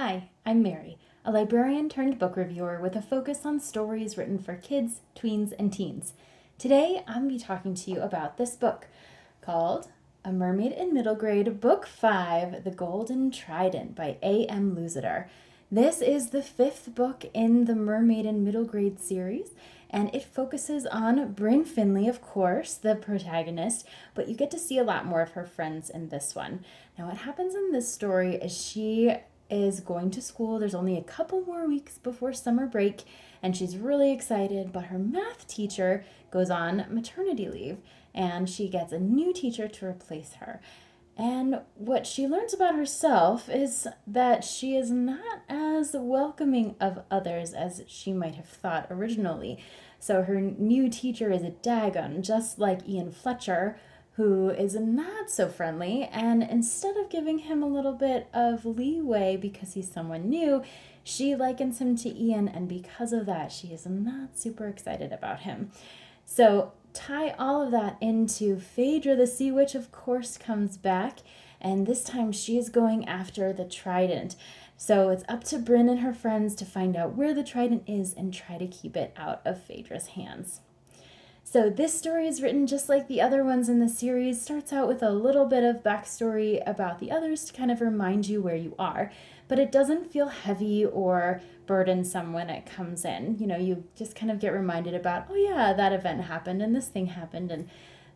Hi, I'm Mary, a librarian turned book reviewer with a focus on stories written for kids, tweens, and teens. Today, I'm going to be talking to you about this book called A Mermaid in Middle Grade, Book 5, The Golden Trident by A.M. Lucidar. This is the fifth book in the Mermaid in Middle Grade series, and it focuses on Bryn Finley, of course, the protagonist, but you get to see a lot more of her friends in this one. Now, what happens in this story is she is going to school. There's only a couple more weeks before summer break, and she's really excited, but her math teacher goes on maternity leave, and she gets a new teacher to replace her. And what she learns about herself is that she is not as welcoming of others as she might have thought originally. So her new teacher is a Dagon, just like Ian Fletcher, who is not so friendly. And instead of giving him a little bit of leeway because he's someone new, she likens him to Ian, and because of that, she is not super excited about him. So tie all of that into Phaedra the Sea Witch, of course, comes back, and this time she is going after the Trident. So it's up to Bryn and her friends to find out where the Trident is and try to keep it out of Phaedra's hands. So this story is written just like the other ones in the series. Starts out with a little bit of backstory about the others to kind of remind you where you are, but it doesn't feel heavy or burdensome when it comes in. You just kind of get reminded about, oh yeah, that event happened and this thing happened, and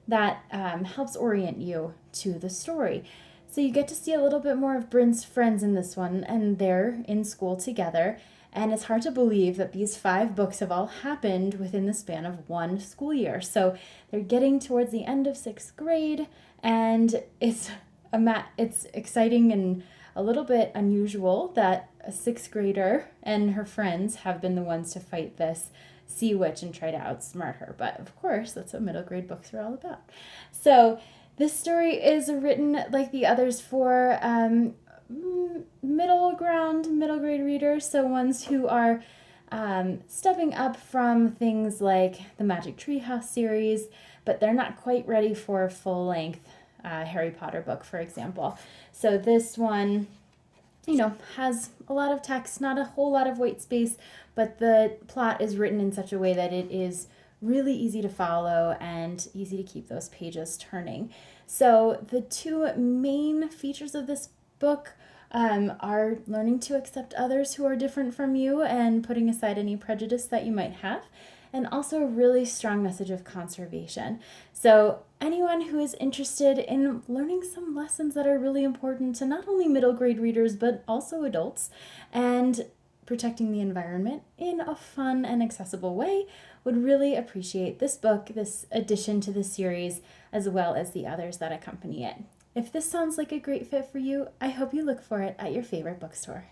that helps orient you to the story. So you get to see a little bit more of Bryn's friends in this one, and they're in school together. And it's hard to believe that these 5 books have all happened within the span of one school year. So they're getting towards the end of 6th grade, and it's exciting and a little bit unusual that a 6th grader and her friends have been the ones to fight this sea witch and try to outsmart her. But of course, that's what middle grade books are all about. So this story is written like the others for middle grade readers, so ones who are stepping up from things like the Magic Treehouse series, but they're not quite ready for a full-length Harry Potter book, for example. So this one, has a lot of text, not a whole lot of white space, but the plot is written in such a way that it is really easy to follow and easy to keep those pages turning. So the 2 main features of this book are learning to accept others who are different from you and putting aside any prejudice that you might have, and also a really strong message of conservation. So anyone who is interested in learning some lessons that are really important to not only middle grade readers but also adults, and protecting the environment in a fun and accessible way, would really appreciate this book, this addition to the series, as well as the others that accompany it. If this sounds like a great fit for you, I hope you look for it at your favorite bookstore.